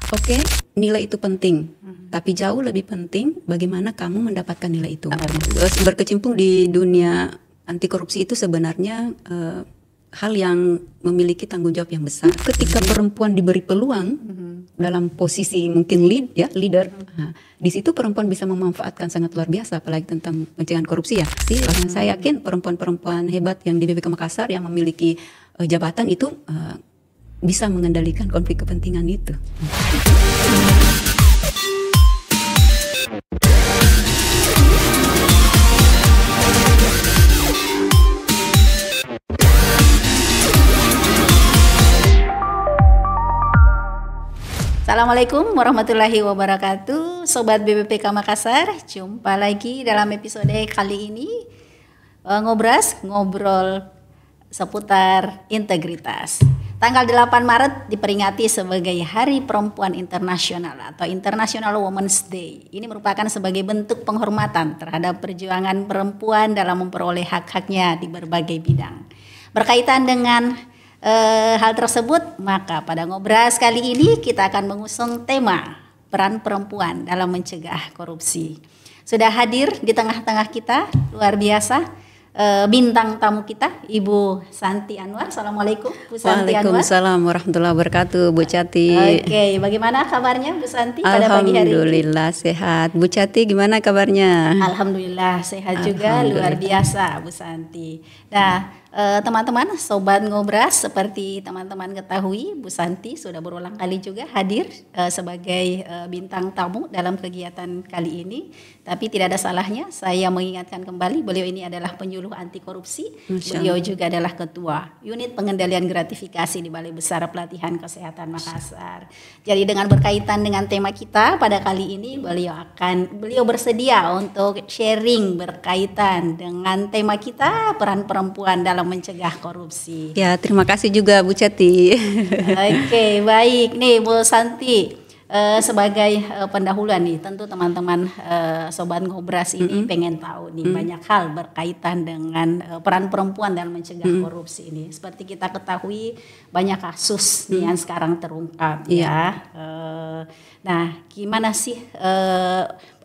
Oke, nilai itu penting, tapi jauh lebih penting bagaimana kamu mendapatkan nilai itu. Berkecimpung di dunia anti korupsi itu sebenarnya hal yang memiliki tanggung jawab yang besar. Ketika perempuan diberi peluang dalam posisi mungkin leader, di situ perempuan bisa memanfaatkan sangat luar biasa, apalagi tentang pencegahan korupsi ya. Saya yakin perempuan-perempuan hebat yang di BPK Makassar yang memiliki jabatan itu bisa mengendalikan konflik kepentingan itu. Assalamualaikum warahmatullahi wabarakatuh, Sobat BPK Makassar. Jumpa lagi dalam episode kali ini, ngobrol seputar integritas. Tanggal 8 Maret diperingati sebagai Hari Perempuan Internasional atau International Women's Day. Ini merupakan sebagai bentuk penghormatan terhadap perjuangan perempuan dalam memperoleh hak-haknya di berbagai bidang. Berkaitan dengan hal tersebut, maka pada Ngobras kali ini kita akan mengusung tema peran perempuan dalam mencegah korupsi. Sudah hadir di tengah-tengah kita, luar biasa, bintang tamu kita, Ibu Santi Anwar. Assalamualaikum, Bu Santi Anwar. Waalaikumsalam warahmatullahi wabarakatuh, Bu Cati. Oke, bagaimana kabarnya Bu Santi pada pagi hari ini? Alhamdulillah sehat. Bu Cati gimana kabarnya? Alhamdulillah sehat juga, luar biasa Bu Santi. Nah, teman-teman Sobat Ngobras, seperti teman-teman ketahui, Bu Santi sudah berulang kali juga hadir sebagai bintang tamu dalam kegiatan kali ini. Tapi tidak ada salahnya saya mengingatkan kembali, beliau ini adalah penyuluh anti korupsi. Beliau juga adalah ketua unit pengendalian gratifikasi di Balai Besar Pelatihan Kesehatan Makassar. Jadi dengan berkaitan dengan tema kita pada kali ini, beliau bersedia untuk sharing berkaitan dengan tema kita, peran perempuan dalam mencegah korupsi. Ya, terima kasih juga Bu Cati. Oke, baik nih Bu Santi. Sebagai pendahuluan nih, tentu teman-teman Sobat Ngobras ini pengen tahu nih banyak hal berkaitan dengan peran perempuan dalam mencegah korupsi ini. Seperti kita ketahui banyak kasus nih yang sekarang terungkap ya. Nah, gimana sih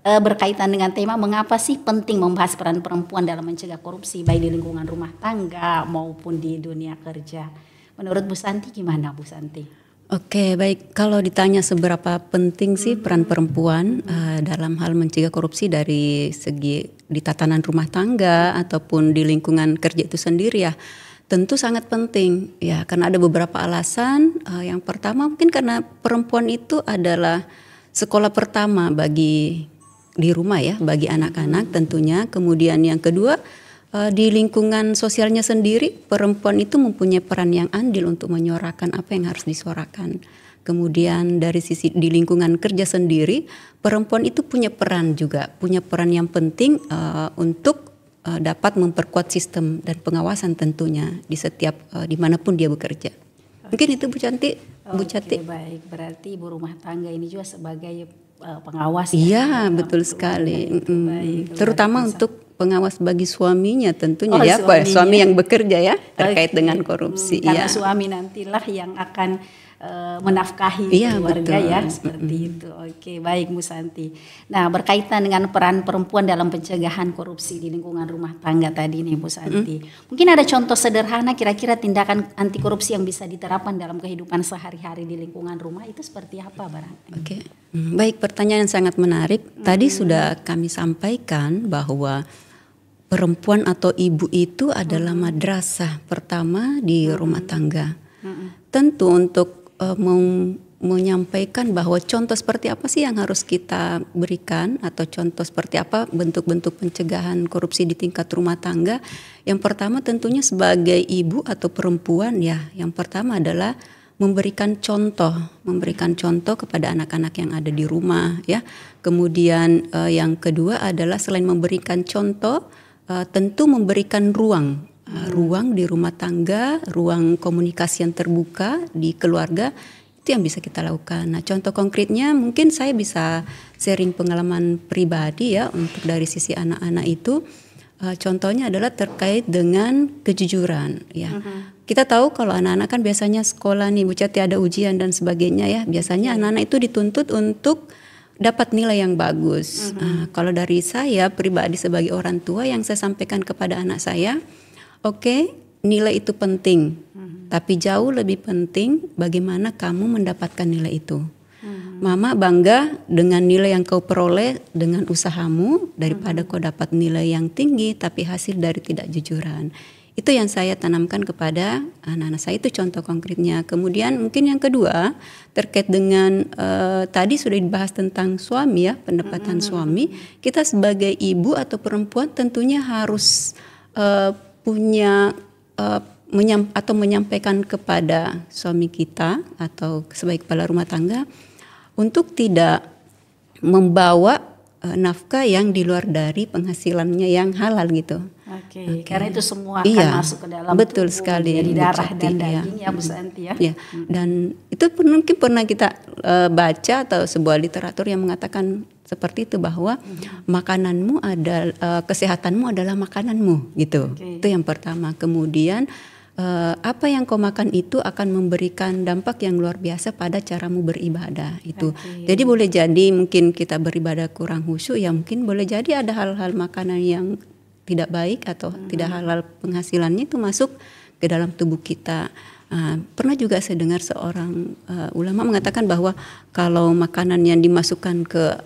berkaitan dengan tema mengapa sih penting membahas peran perempuan dalam mencegah korupsi baik di lingkungan rumah tangga maupun di dunia kerja? Menurut Bu Santi gimana Bu Santi? Oke, baik. Kalau ditanya seberapa penting sih peran perempuan dalam hal mencegah korupsi dari segi di tatanan rumah tangga ataupun di lingkungan kerja itu sendiri ya, tentu sangat penting ya, karena ada beberapa alasan. Yang pertama mungkin karena perempuan itu adalah sekolah pertama bagi di rumah ya, bagi anak-anak tentunya. Kemudian yang kedua, di lingkungan sosialnya sendiri perempuan itu mempunyai peran yang andil untuk menyuarakan apa yang harus disuarakan. Kemudian dari sisi di lingkungan kerja sendiri perempuan itu punya peran yang penting untuk dapat memperkuat sistem dan pengawasan tentunya di setiap dimanapun dia bekerja. Mungkin itu Bu Canti. Bu Cati. Baik, berarti ibu rumah tangga ini juga sebagai pengawas. Iya, betul sekali. Baik, terutama untuk pengawas bagi suaminya tentunya suami yang bekerja ya terkait dengan korupsi. Karena suami nantilah yang akan menafkahi keluarga ya, seperti itu. Oke, baik Bu Santi. Nah, berkaitan dengan peran perempuan dalam pencegahan korupsi di lingkungan rumah tangga tadi nih Bu Santi. Mungkin ada contoh sederhana kira-kira tindakan anti korupsi yang bisa diterapkan dalam kehidupan sehari-hari di lingkungan rumah itu seperti apa barangkali? Oke. Baik, pertanyaan yang sangat menarik. Tadi sudah kami sampaikan bahwa perempuan atau ibu itu adalah madrasah pertama di rumah tangga. Tentu untuk menyampaikan bahwa contoh seperti apa sih yang harus kita berikan atau contoh seperti apa bentuk-bentuk pencegahan korupsi di tingkat rumah tangga. Yang pertama tentunya sebagai ibu atau perempuan ya, yang pertama adalah memberikan contoh kepada anak-anak yang ada di rumah ya. Kemudian yang kedua adalah selain memberikan contoh, tentu memberikan ruang di rumah tangga, ruang komunikasi yang terbuka di keluarga, itu yang bisa kita lakukan. Nah, contoh konkretnya mungkin saya bisa sharing pengalaman pribadi ya untuk dari sisi anak-anak itu. contohnya adalah terkait dengan kejujuran ya. Kita tahu kalau anak-anak kan biasanya sekolah nih Bu Cati ada ujian dan sebagainya ya. Biasanya anak-anak itu dituntut untuk dapat nilai yang bagus. Kalau dari saya pribadi sebagai orang tua yang saya sampaikan kepada anak saya, oke, nilai itu penting. Tapi jauh lebih penting bagaimana kamu mendapatkan nilai itu. Mama bangga dengan nilai yang kau peroleh dengan usahamu daripada kau dapat nilai yang tinggi tapi hasil dari tidak jujuran. Itu yang saya tanamkan kepada anak-anak saya, itu contoh konkretnya. Kemudian mungkin yang kedua terkait dengan tadi sudah dibahas tentang suami ya, pendapatan suami. Kita sebagai ibu atau perempuan tentunya harus punya menyampaikan kepada suami kita atau sebagai kepala rumah tangga untuk tidak membawa nafkah yang di luar dari penghasilannya yang halal gitu. Oke. Karena itu semua akan masuk ke dalam betul tubuh, sekali, jadi darah dan ya. daging ya Bu Santi ya. Dan itu mungkin pernah kita baca atau sebuah literatur yang mengatakan seperti itu bahwa makananmu adalah kesehatanmu adalah makananmu gitu. Itu yang pertama. Kemudian apa yang kau makan itu akan memberikan dampak yang luar biasa pada caramu beribadah itu. Jadi boleh jadi mungkin kita beribadah kurang khusyuk ya, mungkin boleh jadi ada hal-hal makanan yang tidak baik atau tidak halal penghasilannya itu masuk ke dalam tubuh kita. Pernah juga saya dengar seorang ulama mengatakan bahwa kalau makanan yang dimasukkan ke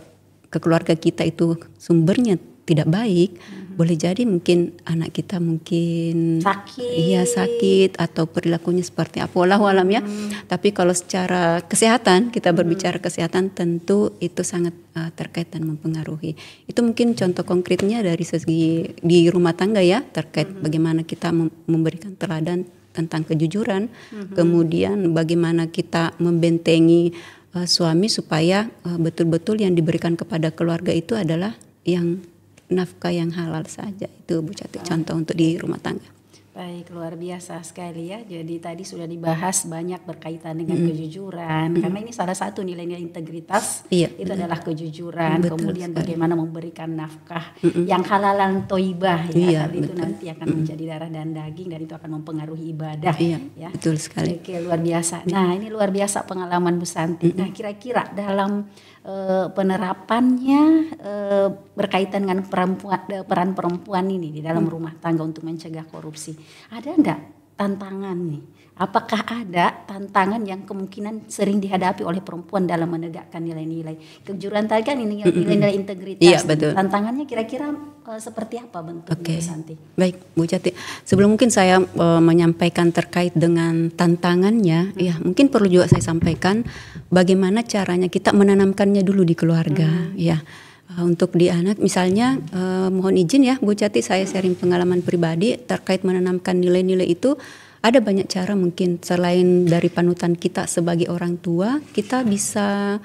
keluarga kita itu sumbernya tidak baik, boleh jadi mungkin anak kita mungkin sakit atau perilakunya seperti apa, wallahu alam ya. Tapi kalau secara kesehatan, kita berbicara kesehatan, tentu itu sangat terkait dan mempengaruhi. Itu mungkin contoh konkretnya dari segi di rumah tangga ya, terkait bagaimana kita memberikan teladan tentang kejujuran, kemudian bagaimana kita membentengi suami supaya betul-betul yang diberikan kepada keluarga itu adalah yang nafkah yang halal saja. Itu Bu Cati contoh untuk di rumah tangga. Baik, luar biasa sekali ya. Jadi tadi sudah dibahas banyak berkaitan dengan kejujuran. Karena ini salah satu nilai-nilai integritas itu adalah kejujuran. Kemudian bagaimana memberikan nafkah yang halalan toibah ya. Itu nanti akan menjadi darah dan daging dan itu akan mempengaruhi ibadah. Ya. Betul sekali. Oke, luar biasa. Nah, ini luar biasa pengalaman Bu Santi. Nah, kira-kira dalam penerapannya berkaitan dengan peran perempuan ini di dalam rumah tangga untuk mencegah korupsi, ada enggak tantangan nih? Apakah ada tantangan yang kemungkinan sering dihadapi oleh perempuan dalam menegakkan nilai-nilai kejujuran tadi kan ini nilai-nilai integritas? Iya, betul. Tantangannya kira-kira seperti apa bentuknya Bu Santi? Baik Bu Cati, sebelum mungkin saya menyampaikan terkait dengan tantangannya, ya mungkin perlu juga saya sampaikan bagaimana caranya kita menanamkannya dulu di keluarga, ya. Untuk di anak misalnya mohon izin ya Bu Cati, saya sharing pengalaman pribadi terkait menanamkan nilai-nilai itu. Ada banyak cara mungkin selain dari panutan kita sebagai orang tua, kita bisa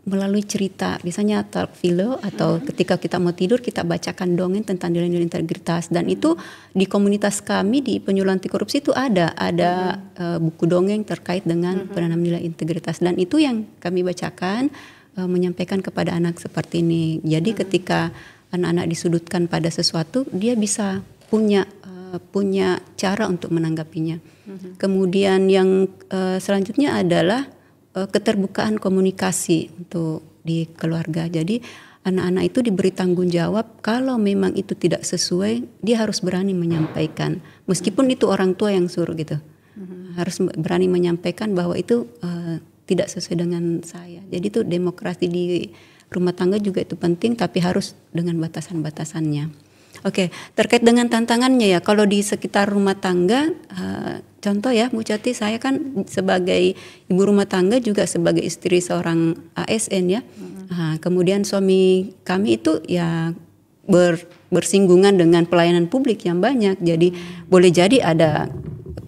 melalui cerita, misalnya talfilo atau ketika kita mau tidur kita bacakan dongeng tentang nilai-nilai integritas, dan itu di komunitas kami di Penyuluhan Anti Korupsi itu ada buku dongeng terkait dengan penanam nilai integritas, dan itu yang kami bacakan menyampaikan kepada anak seperti ini. Jadi ketika anak-anak disudutkan pada sesuatu, dia bisa punya cara untuk menanggapinya. Kemudian yang selanjutnya adalah keterbukaan komunikasi untuk di keluarga. Jadi anak-anak itu diberi tanggung jawab kalau memang itu tidak sesuai, dia harus berani menyampaikan. Meskipun itu orang tua yang suruh gitu. Harus berani menyampaikan bahwa itu tidak sesuai dengan saya. Jadi itu demokrasi di rumah tangga juga itu penting, tapi harus dengan batasan-batasannya. Oke, terkait dengan tantangannya ya, kalau di sekitar rumah tangga, contoh ya Bu Cati, saya kan sebagai ibu rumah tangga juga sebagai istri seorang ASN ya. Kemudian suami kami itu ya bersinggungan dengan pelayanan publik yang banyak, jadi boleh jadi ada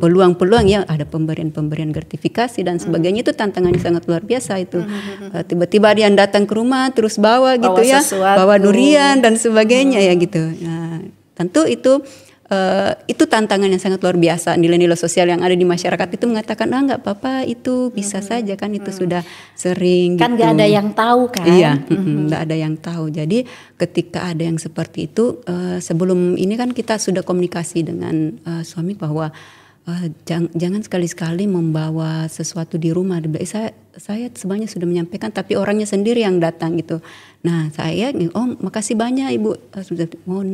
peluang-peluang ya, ada pemberian gratifikasi dan sebagainya. Itu tantangannya sangat luar biasa itu. Tiba-tiba dia datang ke rumah terus bawa gitu ya, bawa durian dan sebagainya ya gitu. Nah, tentu itu itu tantangan yang sangat luar biasa. Nilai-nilai sosial yang ada di masyarakat itu mengatakan nggak apa-apa, itu bisa saja kan, itu sudah sering kan gitu. nggak ada yang tahu kan. Iya, nggak ada yang tahu. Jadi ketika ada yang seperti itu, sebelum ini kan kita sudah komunikasi dengan suami bahwa jangan sekali-sekali membawa sesuatu di rumah. Saya sebenarnya sudah menyampaikan, tapi orangnya sendiri yang datang gitu. Nah saya, makasih banyak Ibu, sudah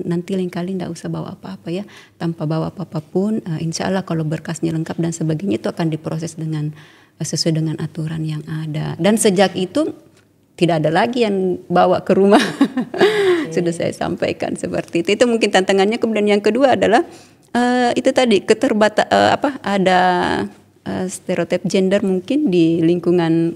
nanti lain kali nggak usah bawa apa-apa ya, tanpa bawa apa-apa pun, insya Allah kalau berkasnya lengkap dan sebagainya itu akan diproses dengan sesuai dengan aturan yang ada. Dan sejak itu tidak ada lagi yang bawa ke rumah. Sudah saya sampaikan seperti itu. Itu mungkin tantangannya. Kemudian yang kedua adalah itu tadi ada stereotip gender mungkin di lingkungan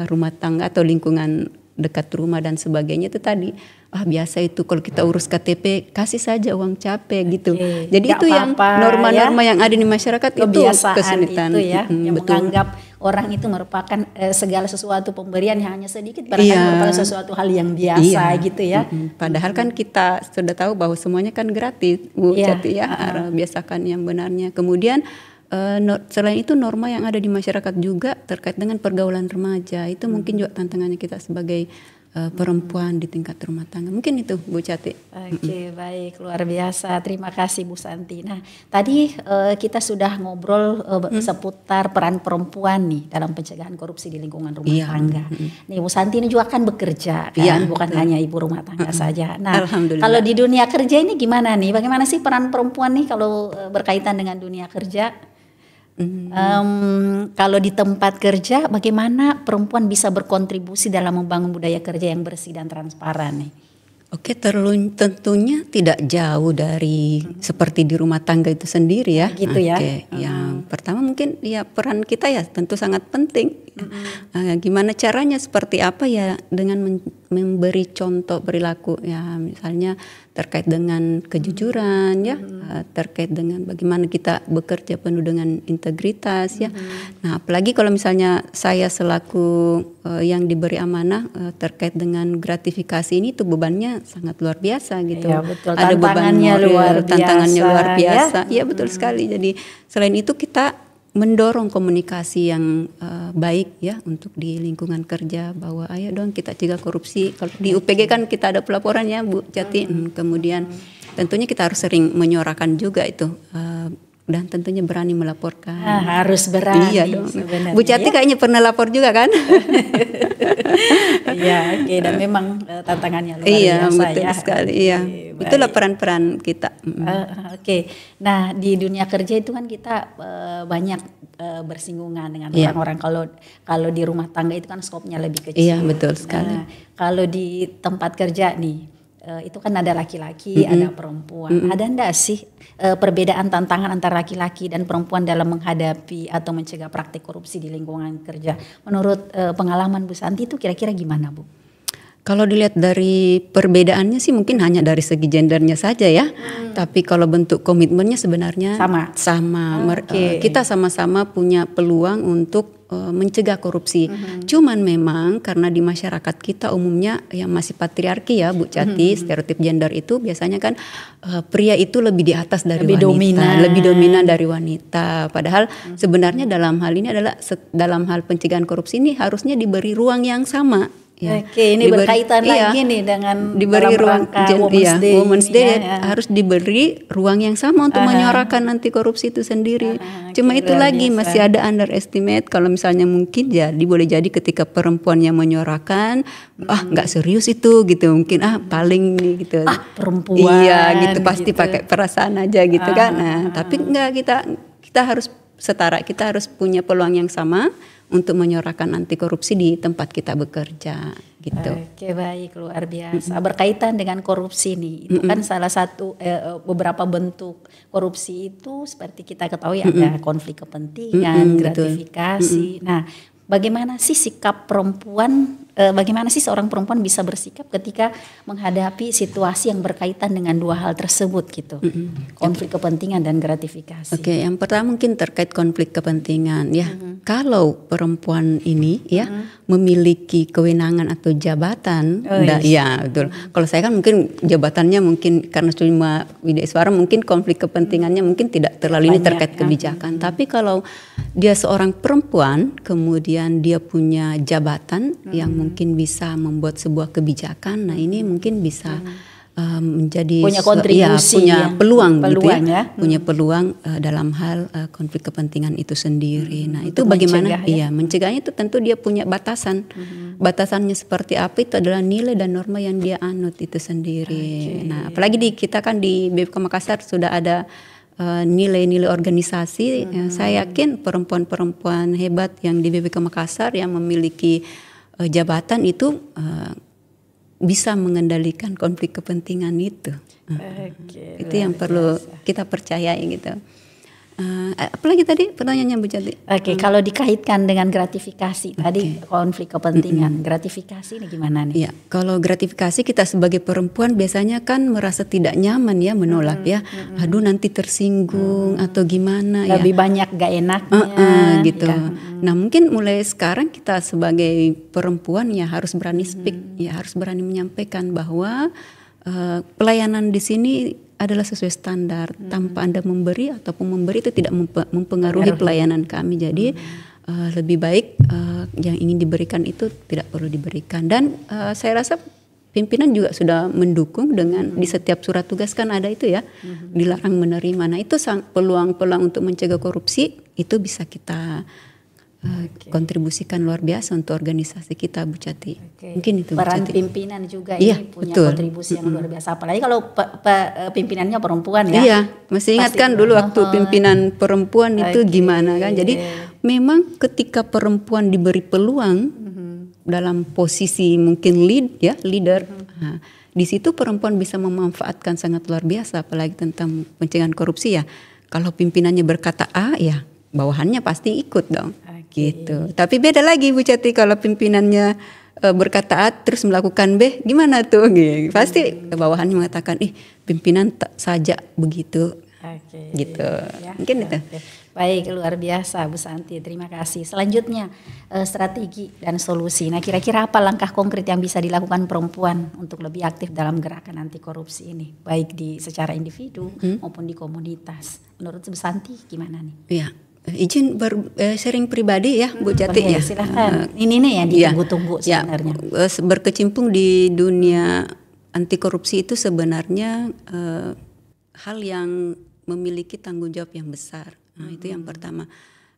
rumah tangga atau lingkungan dekat rumah dan sebagainya. Itu tadi biasa itu kalau kita urus KTP kasih saja uang capek gitu. Jadi gak itu yang norma-norma yang ada di masyarakat itu kesulitan itu ya, yang betul. menganggap orang itu merupakan segala sesuatu pemberian yang hanya sedikit barangkali merupakan sesuatu hal yang biasa gitu ya. Padahal kan kita sudah tahu bahwa semuanya kan gratis, Bu Jati ya. Biasakan yang benarnya. Kemudian selain itu norma yang ada di masyarakat juga terkait dengan pergaulan remaja itu mungkin juga tantangannya kita sebagai perempuan di tingkat rumah tangga. Mungkin itu Bu Cati. Oke, baik, luar biasa. Terima kasih Bu Santi. Nah, tadi kita sudah ngobrol seputar peran perempuan nih dalam pencegahan korupsi di lingkungan rumah tangga. Nih Bu Santi ini juga kan bekerja kan, bukan hanya ibu rumah tangga saja. Nah, kalau di dunia kerja ini gimana nih? Bagaimana sih peran perempuan nih kalau berkaitan dengan dunia kerja? Kalau di tempat kerja, bagaimana perempuan bisa berkontribusi dalam membangun budaya kerja yang bersih dan transparan nih? Oke, tentunya tidak jauh dari seperti di rumah tangga itu sendiri ya. Gitu ya. Yang pertama mungkin ya peran kita ya tentu sangat penting. Gimana caranya, seperti apa ya, dengan memberi contoh perilaku ya, misalnya terkait dengan kejujuran ya, terkait dengan bagaimana kita bekerja penuh dengan integritas ya. Nah, apalagi kalau misalnya saya selaku yang diberi amanah terkait dengan gratifikasi ini, itu bebannya sangat luar biasa gitu. Ya, betul. Ada tantangannya luar biasa. Ya, betul sekali. Jadi selain itu kita mendorong komunikasi yang baik ya untuk di lingkungan kerja, bahwa ayo dong kita cegah korupsi. Kalau di UPG kan kita ada pelaporan ya Bu Jati. Kemudian tentunya kita harus sering menyuarakan juga itu, dan tentunya berani melaporkan. Harus berani. Iya dong. Bu Jati kayaknya pernah lapor juga kan? Iya, oke. Dan memang tantangannya luar biasa betul ya. Sekali. Iya. Itulah peran-peran kita. Oke. Nah, di dunia kerja itu kan kita banyak bersinggungan dengan orang-orang. Kalau di rumah tangga itu kan skopnya lebih kecil. Iya, betul sekali. Kalau di tempat kerja nih, itu kan ada laki-laki, ada perempuan. Ada enggak sih perbedaan tantangan antara laki-laki dan perempuan dalam menghadapi atau mencegah praktik korupsi di lingkungan kerja? Menurut pengalaman Bu Santi itu kira-kira gimana Bu? Kalau dilihat dari perbedaannya sih mungkin hanya dari segi gendernya saja ya. Tapi kalau bentuk komitmennya sebenarnya sama. Kita sama-sama punya peluang untuk mencegah korupsi. Cuman memang karena di masyarakat kita umumnya yang masih patriarki ya Bu Cati, stereotip gender itu biasanya kan pria itu lebih di atas dari wanita, lebih dominan dari wanita. Padahal sebenarnya dalam hal ini adalah dalam hal pencegahan korupsi ini harusnya diberi ruang yang sama. Ya. Oke, ini berkaitan lagi nih dengan diberi ruang Women's Day harus diberi ruang yang sama untuk menyuarakan anti korupsi itu sendiri. Cuma itu lagi masih ada underestimate. Kalau misalnya mungkin boleh jadi ketika perempuan yang menyuarakan, nggak serius itu gitu, mungkin paling nih gitu. Perempuan. Iya gitu, pasti pakai perasaan aja gitu kan. Nah, tapi enggak, kita harus setara, kita harus punya peluang yang sama untuk menyuarakan anti korupsi di tempat kita bekerja gitu. Oke, baik, luar biasa. Berkaitan dengan korupsi nih, itu kan salah satu beberapa bentuk korupsi itu seperti kita ketahui ada konflik kepentingan, gratifikasi. Nah, bagaimana sih sikap perempuan? Bagaimana sih seorang perempuan bisa bersikap ketika menghadapi situasi yang berkaitan dengan dua hal tersebut gitu, konflik kepentingan dan gratifikasi? Oke, yang pertama mungkin terkait konflik kepentingan ya. Kalau perempuan ini ya memiliki kewenangan atau jabatan, ya betul. Kalau saya kan mungkin jabatannya mungkin karena cuma widaiswara mungkin konflik kepentingannya mungkin tidak terlalu ini terkait kebijakan. Tapi kalau dia seorang perempuan, kemudian dia punya jabatan yang mungkin bisa membuat sebuah kebijakan, nah ini mungkin bisa menjadi punya kontribusi, punya peluang gitu ya. Punya peluang dalam hal konflik kepentingan itu sendiri. Nah itu bagaimana? Mencegahnya itu tentu dia punya batasan. Batasannya seperti apa itu adalah nilai dan norma yang dia anut itu sendiri. Nah apalagi kita kan di BPK Makassar sudah ada nilai-nilai organisasi. Saya yakin perempuan-perempuan hebat yang di BPK Makassar yang memiliki jabatan itu bisa mengendalikan konflik kepentingan itu. Itu yang perlu kita percayai gitu. Apalagi tadi pertanyaannya Bu Jati? Kalau dikaitkan dengan gratifikasi tadi konflik kepentingan, gratifikasi ini gimana nih? Ya, kalau gratifikasi kita sebagai perempuan biasanya kan merasa tidak nyaman ya menolak ya. Aduh nanti tersinggung atau gimana ya. Lebih banyak gak enaknya gitu. Nah mungkin mulai sekarang kita sebagai perempuan ya harus berani speak, ya harus berani menyampaikan bahwa pelayanan di sini adalah sesuai standar. Tanpa Anda memberi ataupun memberi itu tidak mempengaruhi pelayanan kami. Jadi lebih baik yang ingin diberikan itu tidak perlu diberikan. Dan saya rasa pimpinan juga sudah mendukung dengan di setiap surat tugas kan ada itu ya, dilarang menerima. Nah itu peluang-peluang untuk mencegah korupsi itu bisa kita kontribusikan luar biasa untuk organisasi kita Bu Cati. Mungkin itu peran Bu Cati. Pimpinan juga ini punya kontribusi yang luar biasa. Apalagi kalau pimpinannya perempuan ya. Iya, masih ingat kan dulu waktu pimpinan perempuan itu gimana kan. Jadi memang ketika perempuan diberi peluang dalam posisi mungkin leader. Nah, di situ perempuan bisa memanfaatkan sangat luar biasa apalagi tentang pencegahan korupsi ya. Kalau pimpinannya berkata A ya, bawahannya pasti ikut dong. Gitu. Tapi beda lagi Bu Cati kalau pimpinannya berkata A terus melakukan B, gimana tuh? Gitu. Pasti bawahannya mengatakan, pimpinan tak saja begitu. Gitu. Ya. Mungkin itu. Baik, luar biasa Bu Santi, terima kasih. Selanjutnya strategi dan solusi. Nah kira-kira apa langkah konkret yang bisa dilakukan perempuan untuk lebih aktif dalam gerakan anti korupsi ini, baik secara individu maupun di komunitas. Menurut Bu Santi gimana nih? Iya. Izin sharing pribadi ya Bu Jati ya. Silakan. Ini nih yang ditunggu-tunggu sebenarnya. Berkecimpung di dunia anti korupsi itu sebenarnya hal yang memiliki tanggung jawab yang besar. Nah, itu yang pertama.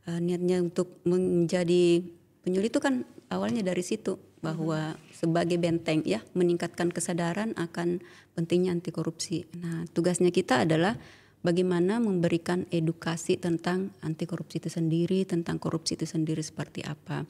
Niatnya untuk menjadi penyuluh itu kan awalnya dari situ bahwa sebagai benteng ya meningkatkan kesadaran akan pentingnya anti korupsi. Nah, tugasnya kita adalah bagaimana memberikan edukasi tentang anti korupsi itu sendiri, tentang korupsi itu sendiri seperti apa.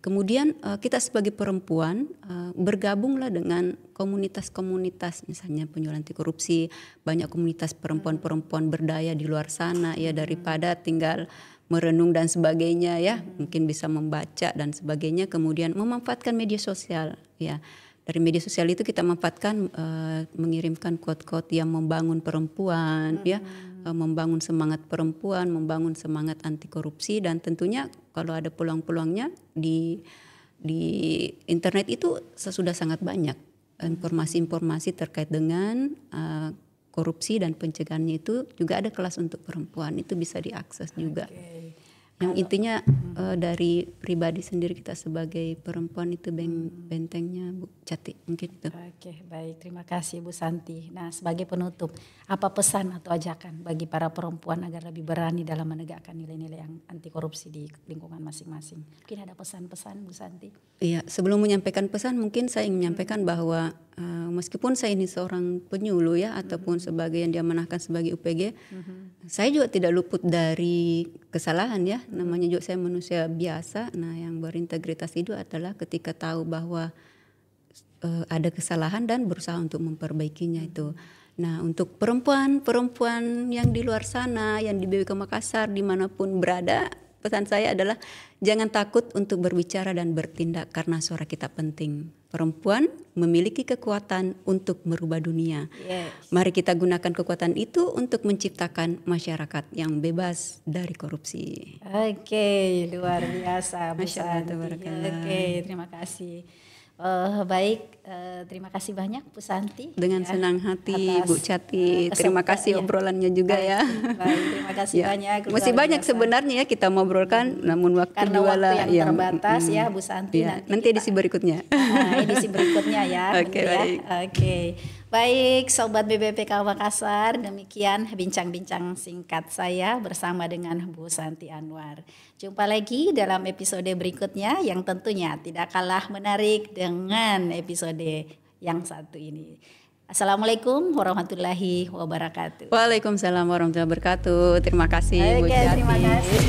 Kemudian kita sebagai perempuan bergabunglah dengan komunitas-komunitas, misalnya penyuluh anti korupsi, banyak komunitas perempuan-perempuan berdaya di luar sana ya, daripada tinggal merenung dan sebagainya ya, mungkin bisa membaca dan sebagainya, kemudian memanfaatkan media sosial ya. Dari media sosial itu kita manfaatkan mengirimkan quote-quote yang membangun perempuan, ya, membangun semangat perempuan, membangun semangat anti korupsi, dan tentunya kalau ada peluang-peluangnya di internet itu sudah sangat banyak informasi-informasi terkait dengan korupsi dan pencegahannya, itu juga ada kelas untuk perempuan, itu bisa diakses juga. Yang intinya dari pribadi sendiri kita sebagai perempuan itu bentengnya Bu Cati, mungkin itu. Oke, baik, terima kasih Bu Santi. Nah, sebagai penutup, apa pesan atau ajakan bagi para perempuan agar lebih berani dalam menegakkan nilai-nilai yang anti korupsi di lingkungan masing-masing? Mungkin ada pesan-pesan Bu Santi? Iya, sebelum menyampaikan pesan mungkin saya ingin menyampaikan bahwa meskipun saya ini seorang penyuluh ya, ataupun sebagai yang diamanahkan sebagai UPG, saya juga tidak luput dari kesalahan ya. Namanya juga saya manusia biasa. Nah, yang berintegritas itu adalah ketika tahu bahwa ada kesalahan dan berusaha untuk memperbaikinya itu. Nah, untuk perempuan-perempuan yang di luar sana, yang di BPK Makassar, dimanapun berada, pesan saya adalah jangan takut untuk berbicara dan bertindak karena suara kita penting. Perempuan memiliki kekuatan untuk merubah dunia. Yes. Mari kita gunakan kekuatan itu untuk menciptakan masyarakat yang bebas dari korupsi. Oke, luar biasa Bu Masya Allah, Santi. tabarakallah. Oke, terima kasih. Baik, terima kasih banyak Bu Santi. Dengan senang hati atas, Bu Cati. Terima kasih obrolannya juga baik, ya. Baik, terima kasih banyak. Masih luar banyak biasa. sebenarnya ya kita ngobrolkan, namun waktu Karena juga lah waktu yang terbatas ya Bu Santi. Ya, nanti edisi berikutnya. Edisi berikutnya ya. Oke, benar ya. baik. Oke. Baik, Sobat BBPK Makassar, demikian bincang-bincang singkat saya bersama dengan Bu Santi Anwar. Jumpa lagi dalam episode berikutnya yang tentunya tidak kalah menarik dengan episode yang satu ini. Assalamualaikum warahmatullahi wabarakatuh. Waalaikumsalam warahmatullahi wabarakatuh. Terima kasih Bu Oke, Cati. terima kasih.